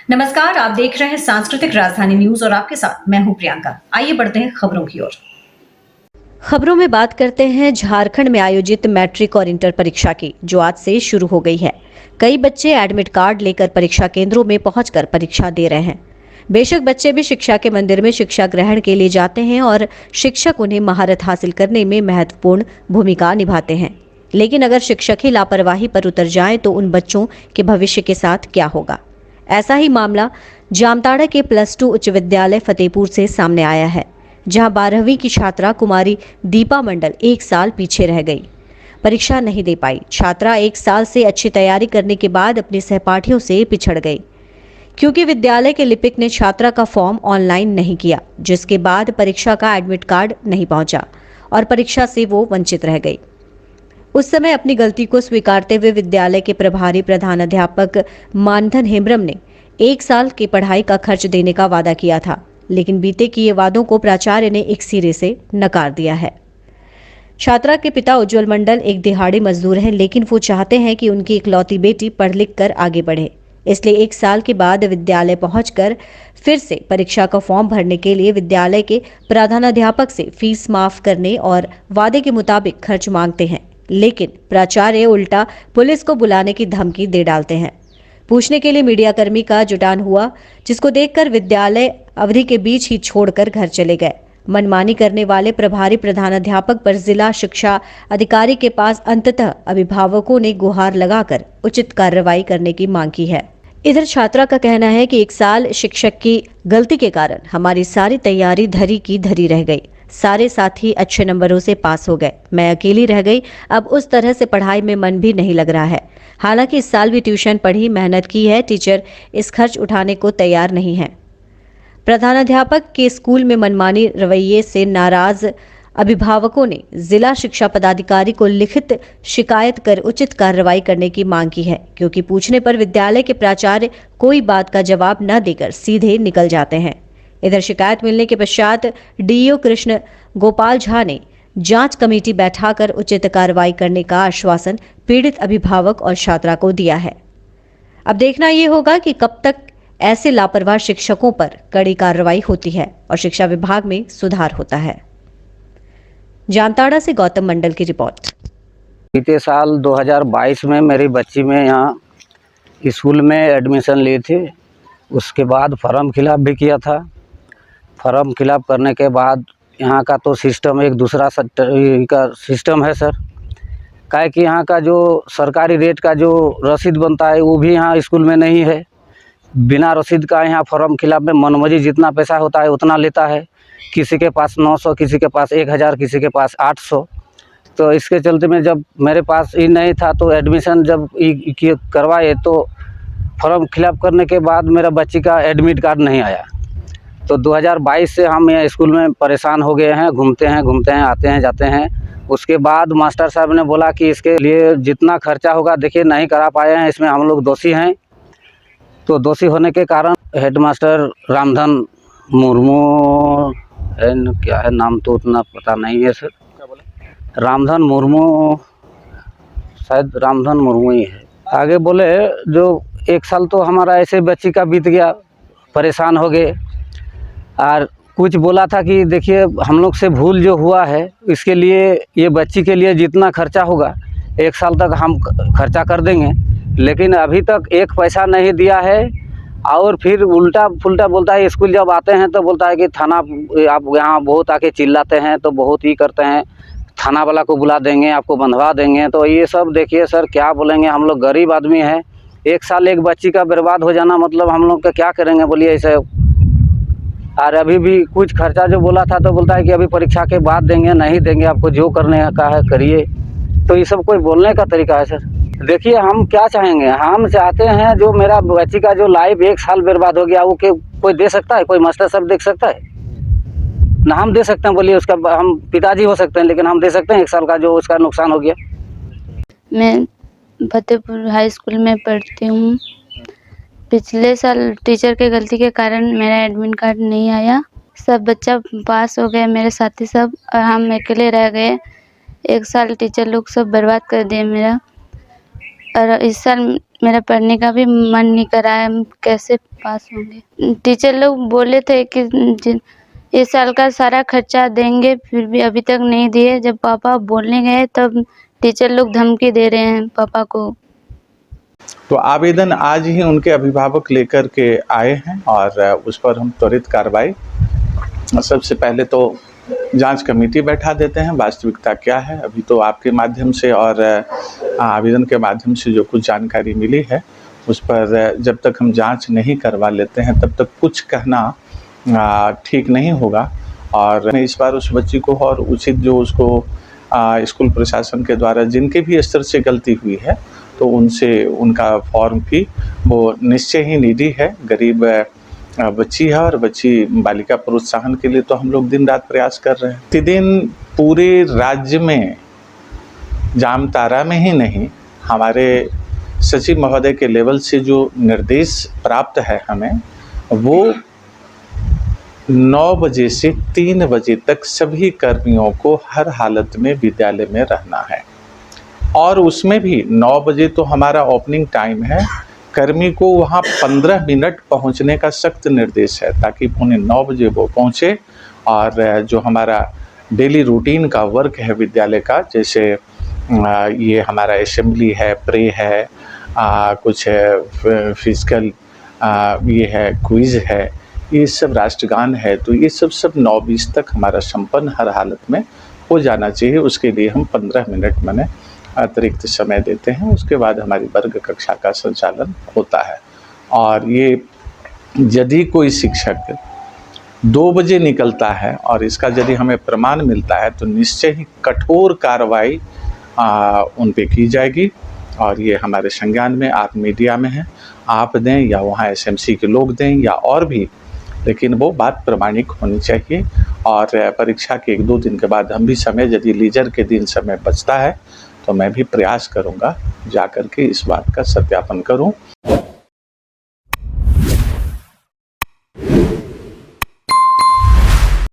नमस्कार, आप देख रहे हैं सांस्कृतिक राजधानी न्यूज और आपके साथ मैं हूं प्रियंका। आइए बढ़ते हैं खबरों की ओर। खबरों में बात करते हैं झारखंड में आयोजित मैट्रिक और इंटर परीक्षा की, जो आज से शुरू हो गई है। कई बच्चे एडमिट कार्ड लेकर परीक्षा केंद्रों में पहुंचकर परीक्षा दे रहे हैं। बेशक बच्चे भी शिक्षा के मंदिर में शिक्षा ग्रहण के लिए जाते हैं और शिक्षक उन्हें महारत हासिल करने में महत्वपूर्ण भूमिका निभाते हैं, लेकिन अगर शिक्षक ही लापरवाही पर उतर जाएं तो उन बच्चों के भविष्य के साथ क्या होगा। ऐसा ही मामला जामताड़ा के +2 उच्च विद्यालय फतेहपुर से सामने आया है, जहां 12वीं की छात्रा कुमारी दीपा मंडल 1 साल पीछे रह गई, परीक्षा नहीं दे पाई। छात्रा 1 साल से अच्छी तैयारी करने के बाद अपने सहपाठियों से पिछड़ गई, क्योंकि विद्यालय के लिपिक ने छात्रा का फॉर्म ऑनलाइन नहीं किया, जिसके बाद परीक्षा का एडमिट कार्ड नहीं पहुंचा और परीक्षा से वो वंचित रह गई। उस समय अपनी गलती को स्वीकारते हुए विद्यालय के प्रभारी प्रधानाध्यापक मानधन हेम्ब्रम ने 1 साल की पढ़ाई का खर्च देने का वादा किया था, लेकिन बीते किए वादों को प्राचार्य ने एक सिरे से नकार दिया है। छात्रा के पिता उज्जवल मंडल एक दिहाड़ी मजदूर हैं, लेकिन वो चाहते हैं कि उनकी इकलौती बेटी पढ़ लिख कर आगे बढ़े। इसलिए 1 साल के बाद विद्यालय पहुंचकर फिर से परीक्षा का फॉर्म भरने के लिए विद्यालय के प्रधानाध्यापक से फीस माफ करने और वादे के मुताबिक खर्च मांगते हैं, लेकिन प्राचार्य उल्टा पुलिस को बुलाने की धमकी दे डालते हैं। पूछने के लिए मीडियाकर्मी का जुटान हुआ, जिसको देखकर विद्यालय अवधि के बीच ही छोड़कर घर चले गए। मनमानी करने वाले प्रभारी प्रधानाध्यापक पर जिला शिक्षा अधिकारी के पास अंततः अभिभावकों ने गुहार लगाकर उचित कार्रवाई करने की मांग की है। इधर छात्रा का कहना है कि 1 साल शिक्षक की गलती के कारण हमारी सारी तैयारी धरी की धरी रह गई। सारे साथी अच्छे नंबरों से पास हो गए, मैं अकेली रह गई। अब उस तरह से पढ़ाई में मन भी नहीं लग रहा है। हालांकि इस साल भी ट्यूशन पढ़ी, मेहनत की है, टीचर इस खर्च उठाने को तैयार नहीं है। प्रधानाध्यापक के स्कूल में मनमानी रवैये से नाराज अभिभावकों ने जिला शिक्षा पदाधिकारी को लिखित शिकायत कर उचित कार्रवाई करने की मांग की है, क्योंकि पूछने पर विद्यालय के प्राचार्य कोई बात का जवाब न देकर सीधे निकल जाते हैं। इधर शिकायत मिलने के पश्चात डीईओ कृष्ण गोपाल झा ने जांच कमेटी बैठाकर उचित कार्रवाई करने का आश्वासन पीड़ित अभिभावक और छात्रा को दिया है। अब देखना ये होगा कि कब तक ऐसे लापरवाह शिक्षकों पर कड़ी कार्रवाई होती है और शिक्षा विभाग में सुधार होता है। जामताड़ा से गौतम मंडल की रिपोर्ट। बीते साल 2022 में मेरी बच्ची में यहाँ स्कूल में एडमिशन ली थी। उसके बाद फॉर्म फिलअप भी किया था। फॉर्म फिलअप करने के बाद यहाँ का तो सिस्टम एक दूसरा का सिस्टम है सर। काहे कि यहाँ का जो सरकारी रेट का जो रसीद बनता है वो भी यहाँ स्कूल में नहीं है। बिना रसीद का यहाँ फॉर्म फिलअप में मनमर्जी जितना पैसा होता है उतना लेता है। किसी के पास 900, किसी के पास 1000, किसी के पास 800। तो इसके चलते में जब मेरे पास ये नहीं था तो एडमिशन जब करवाए तो फॉर्म फिलअप करने के बाद मेरा बच्ची का एडमिट कार्ड नहीं आया। तो 2022 से हम यहाँ स्कूल में परेशान हो गए हैं, घूमते हैं, आते हैं, जाते हैं। उसके बाद मास्टर साहब ने बोला कि इसके लिए जितना खर्चा होगा देखिए नहीं करा पाए हैं, इसमें हम लोग दोषी हैं। तो दोषी होने के कारण हेडमास्टर रामधन मुर्मू क्या है नाम तो उतना पता नहीं है सर, रामधन मुर्मू, शायद रामधन मुर्मू ही है। आगे बोले जो 1 साल तो हमारा ऐसे बच्ची का बीत गया, परेशान हो गए। और कुछ बोला था कि देखिए हम लोग से भूल जो हुआ है इसके लिए ये बच्ची के लिए जितना खर्चा होगा 1 साल तक हम खर्चा कर देंगे, लेकिन अभी तक 1 पैसा नहीं दिया है। और फिर उल्टा पुल्टा बोलता है। स्कूल जब आते हैं तो बोलता है कि थाना आप यहाँ बहुत आके चिल्लाते हैं तो बहुत ही करते हैं, थाना वाला को बुला देंगे, आपको बंधवा देंगे। तो ये सब देखिए सर क्या बोलेंगे, हम लोग गरीब आदमी हैं। 1 साल एक बच्ची का बर्बाद हो जाना मतलब हम लोग का क्या करेंगे बोलिए ऐसे। और अभी भी कुछ खर्चा जो बोला था तो बोलता है कि अभी परीक्षा के बाद देंगे, नहीं देंगे, आपको जो करने का है करिए। तो ये सब कोई बोलने का तरीका है सर। देखिए हम क्या चाहेंगे, हम चाहते हैं जो मेरा बच्ची का जो लाइफ 1 साल बर्बाद हो गया वो कोई दे सकता है, कोई मास्टर साहब देख सकता है ना? हम दे सकते हैं बोलिए, उसका हम पिताजी हो सकते हैं लेकिन हम दे सकते हैं 1 साल का जो उसका नुकसान हो गया। मैं फतेहपुर हाई स्कूल में पढ़ती हूँ। पिछले साल टीचर के गलती के कारण मेरा एडमिट कार्ड नहीं आया। सब बच्चा पास हो गए मेरे साथी सब, और हम अकेले रह गए। 1 साल टीचर लोग सब बर्बाद कर दिए मेरा। और इस साल मेरा पढ़ने का भी मन नहीं कर रहा है, हम कैसे पास होंगे। टीचर लोग बोले थे कि इस साल का सारा खर्चा देंगे, फिर भी अभी तक नहीं दिए। जब पापा बोलने गए तब टीचर लोग धमकी दे रहे हैं पापा को। तो आवेदन आज ही उनके अभिभावक लेकर के आए हैं और उस पर हम त्वरित कार्रवाई, सबसे पहले तो जांच कमेटी बैठा देते हैं। वास्तविकता क्या है, अभी तो आपके माध्यम से और आवेदन के माध्यम से जो कुछ जानकारी मिली है उस पर जब तक हम जांच नहीं करवा लेते हैं तब तक कुछ कहना ठीक नहीं होगा। और मैं इस बार उस बच्ची को और उचित जो उसको स्कूल प्रशासन के द्वारा जिनके भी स्तर से गलती हुई है तो उनसे उनका फॉर्म भी वो निश्चय ही निधि है। गरीब बच्ची है और बच्ची बालिका प्रोत्साहन के लिए तो हम लोग दिन रात प्रयास कर रहे हैं। प्रतिदिन पूरे राज्य में, जामताड़ा में ही नहीं, हमारे सचिव महोदय के लेवल से जो निर्देश प्राप्त है हमें, वो 9 बजे से 3 बजे तक सभी कर्मियों को हर हालत में विद्यालय में रहना है। और उसमें भी 9 बजे तो हमारा ओपनिंग टाइम है, कर्मी को वहाँ 15 मिनट पहुँचने का सख्त निर्देश है ताकि उन्हें 9 बजे वो पहुँचे। और जो हमारा डेली रूटीन का वर्क है विद्यालय का, जैसे ये हमारा असेंबली है, प्रे है, कुछ फिजिकल ये है, क्विज़ है, ये सब राष्ट्रगान है, तो ये सब 9:20 तक हमारा संपन्न हर हालत में हो जाना चाहिए। उसके लिए हम 15 मिनट मैंने अतिरिक्त समय देते हैं। उसके बाद हमारी वर्ग कक्षा का संचालन होता है। और ये यदि कोई शिक्षक 2 बजे निकलता है और इसका यदि हमें प्रमाण मिलता है तो निश्चय ही कठोर कार्रवाई उन पे की जाएगी। और ये हमारे संज्ञान में, आप मीडिया में हैं, आप दें या वहाँ एसएमसी के लोग दें या और भी, लेकिन वो बात प्रमाणिक होनी चाहिए। और परीक्षा के 1-2 दिन के बाद हम भी समय, यदि लीजर के दिन समय बचता है तो मैं भी प्रयास करूंगा जाकर के इस बात का सत्यापन करूं।